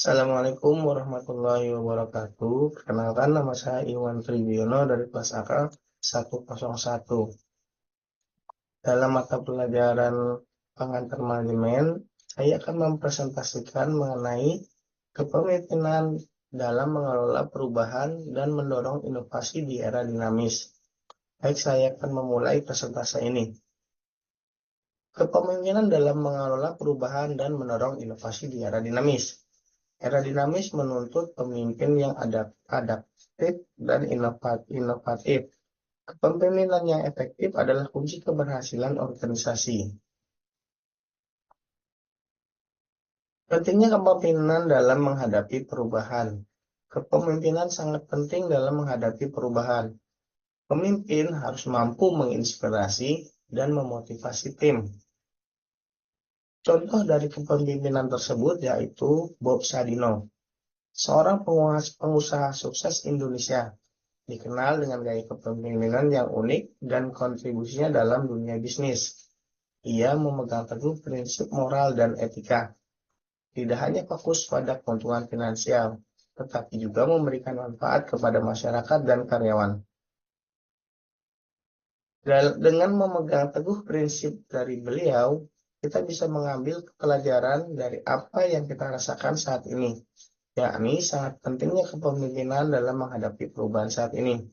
Assalamualaikum warahmatullahi wabarakatuh. Perkenalkan, nama saya Iwan Tribiono dari kelas AK 101. Dalam mata pelajaran pengantar manajemen, saya akan mempresentasikan mengenai kepemimpinan dalam mengelola perubahan dan mendorong inovasi di era dinamis. Baik, saya akan memulai presentasi ini. Kepemimpinan dalam mengelola perubahan dan mendorong inovasi di era dinamis. Era dinamis menuntut pemimpin yang adaptif dan inovatif. Kepemimpinan yang efektif adalah kunci keberhasilan organisasi. Pentingnya kepemimpinan dalam menghadapi perubahan. Kepemimpinan sangat penting dalam menghadapi perubahan. Pemimpin harus mampu menginspirasi dan memotivasi tim. Contoh dari kepemimpinan tersebut yaitu Bob Sadino, seorang pengusaha sukses Indonesia, dikenal dengan gaya kepemimpinan yang unik dan kontribusinya dalam dunia bisnis. Ia memegang teguh prinsip moral dan etika, tidak hanya fokus pada keuntungan finansial, tetapi juga memberikan manfaat kepada masyarakat dan karyawan. Dengan memegang teguh prinsip dari beliau, kita bisa mengambil pelajaran dari apa yang kita rasakan saat ini, yakni sangat pentingnya kepemimpinan dalam menghadapi perubahan saat ini,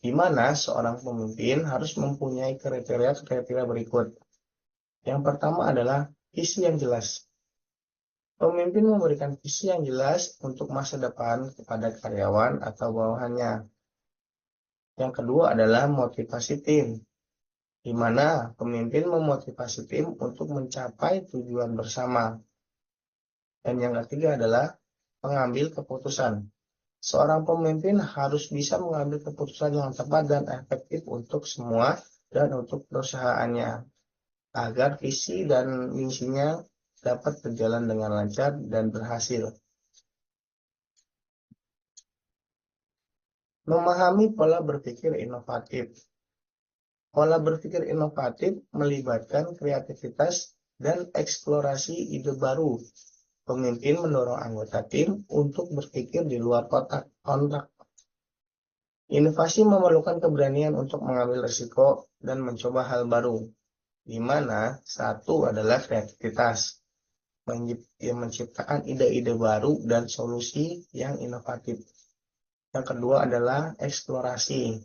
di mana seorang pemimpin harus mempunyai kriteria berikut. Yang pertama adalah visi yang jelas. Pemimpin memberikan visi yang jelas untuk masa depan kepada karyawan atau bawahannya. Yang kedua adalah motivasi tim, di mana pemimpin memotivasi tim untuk mencapai tujuan bersama. Dan yang ketiga adalah pengambil keputusan. Seorang pemimpin harus bisa mengambil keputusan yang tepat dan efektif untuk semua dan untuk perusahaannya, agar visi dan misinya dapat berjalan dengan lancar dan berhasil. Memahami pola berpikir inovatif. Pola berpikir inovatif melibatkan kreativitas dan eksplorasi ide baru. Pemimpin mendorong anggota tim untuk berpikir di luar kotak. Inovasi memerlukan keberanian untuk mengambil risiko dan mencoba hal baru, di mana satu adalah kreativitas, menciptakan ide-ide baru dan solusi yang inovatif. Yang kedua adalah eksplorasi,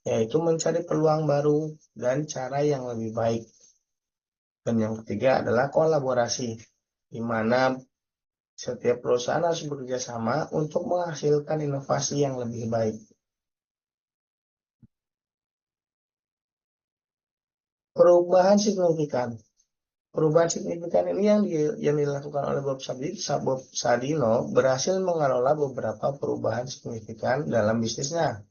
yaitu mencari peluang baru dan cara yang lebih baik. Dan yang ketiga adalah kolaborasi, di mana setiap perusahaan harus bekerja sama untuk menghasilkan inovasi yang lebih baik. Perubahan signifikan. Perubahan signifikan ini yang dilakukan oleh Bob Sadino berhasil mengelola beberapa perubahan signifikan dalam bisnisnya,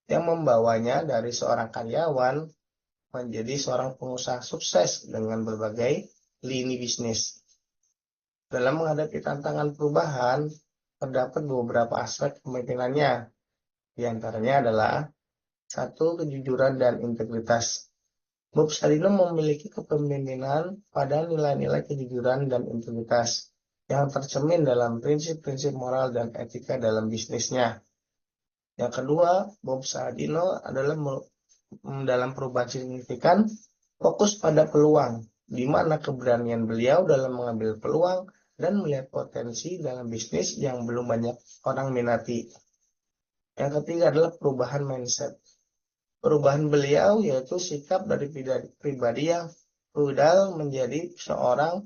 yang membawanya dari seorang karyawan menjadi seorang pengusaha sukses dengan berbagai lini bisnis. Dalam menghadapi tantangan perubahan, terdapat beberapa aspek kepemimpinannya. Di antaranya adalah satu, kejujuran dan integritas. Bob Sadino memiliki kepemimpinan pada nilai-nilai kejujuran dan integritas yang tercermin dalam prinsip-prinsip moral dan etika dalam bisnisnya. Yang kedua, Bob Sadino adalah dalam perubahan signifikan fokus pada peluang, di mana keberanian beliau dalam mengambil peluang dan melihat potensi dalam bisnis yang belum banyak orang minati. Yang ketiga adalah perubahan mindset. Perubahan beliau yaitu sikap dari pribadi yang feodal menjadi seorang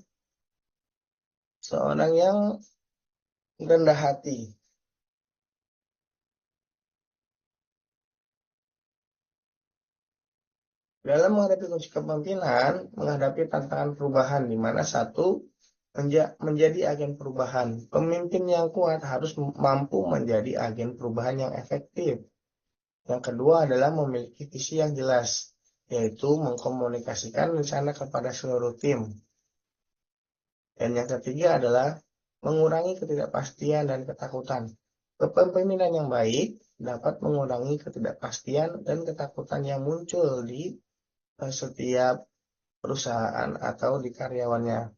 yang rendah hati. Dalam menghadapi kunci kepemimpinan, menghadapi tantangan perubahan, di mana satu, menjadi agen perubahan. Pemimpin yang kuat harus mampu menjadi agen perubahan yang efektif. Yang kedua adalah memiliki visi yang jelas, yaitu mengkomunikasikan rencana kepada seluruh tim. Dan yang ketiga adalah mengurangi ketidakpastian dan ketakutan. Kepemimpinan yang baik dapat mengurangi ketidakpastian dan ketakutan yang muncul di setiap perusahaan atau di karyawannya.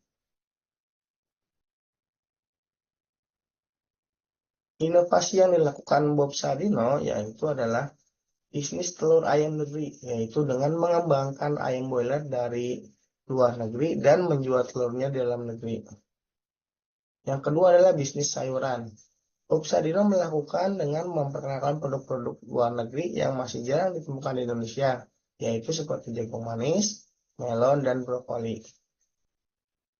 Inovasi yang dilakukan Bob Sadino yaitu adalah bisnis telur ayam negeri, yaitu dengan mengembangkan ayam boiler dari luar negeri dan menjual telurnya di dalam negeri. Yang kedua adalah bisnis sayuran. Bob Sadino melakukan dengan memperkenalkan produk-produk luar negeri yang masih jarang ditemukan di Indonesia, yaitu seperti jagung manis, melon, dan brokoli.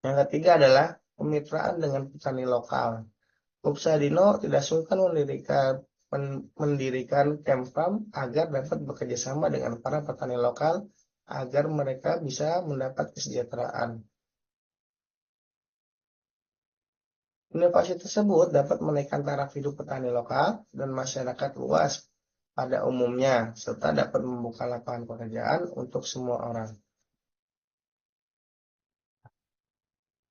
Yang ketiga adalah kemitraan dengan petani lokal. Bob Sadino tidak sungkan mendirikan camp farm agar dapat bekerja sama dengan para petani lokal agar mereka bisa mendapat kesejahteraan. Inovasi tersebut dapat menaikkan taraf hidup petani lokal dan masyarakat luas pada umumnya, serta dapat membuka lapangan pekerjaan untuk semua orang.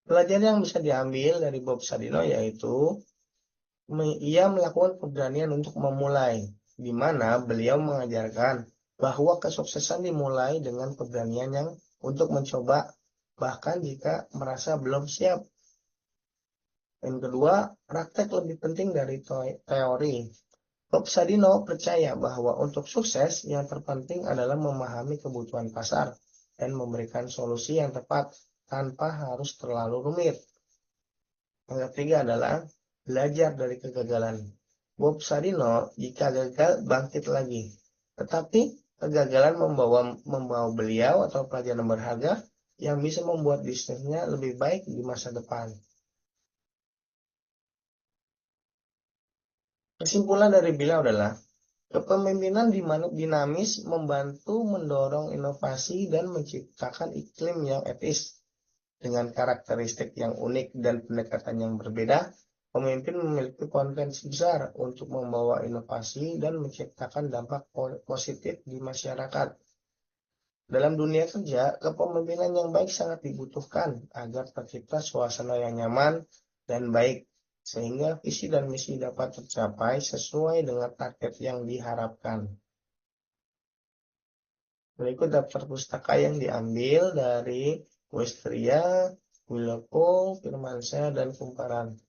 Pelajaran yang bisa diambil dari Bob Sadino yaitu ia melakukan keberanian untuk memulai, di mana beliau mengajarkan bahwa kesuksesan dimulai dengan keberanian yang untuk mencoba, bahkan jika merasa belum siap. Yang kedua, praktek lebih penting dari teori. Bob Sadino percaya bahwa untuk sukses yang terpenting adalah memahami kebutuhan pasar dan memberikan solusi yang tepat tanpa harus terlalu rumit. Yang ketiga adalah belajar dari kegagalan. Bob Sadino jika gagal bangkit lagi. Tetapi kegagalan membawa beliau atau pelajaran berharga yang bisa membuat bisnisnya lebih baik di masa depan. Kesimpulan dari beliau adalah kepemimpinan dinamis membantu mendorong inovasi dan menciptakan iklim yang etis. Dengan karakteristik yang unik dan pendekatan yang berbeda, pemimpin memiliki potensi besar untuk membawa inovasi dan menciptakan dampak positif di masyarakat. Dalam dunia kerja, kepemimpinan yang baik sangat dibutuhkan agar tercipta suasana yang nyaman dan baik, sehingga visi dan misi dapat tercapai sesuai dengan target yang diharapkan. Berikut daftar pustaka yang diambil dari Westria, Willepung, Firmansyah, dan Kumparan.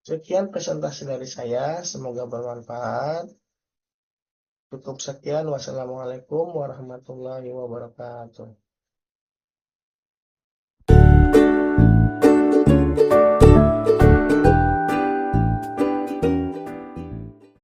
Sekian presentasi dari saya, semoga bermanfaat. Cukup sekian, wassalamualaikum warahmatullahi wabarakatuh.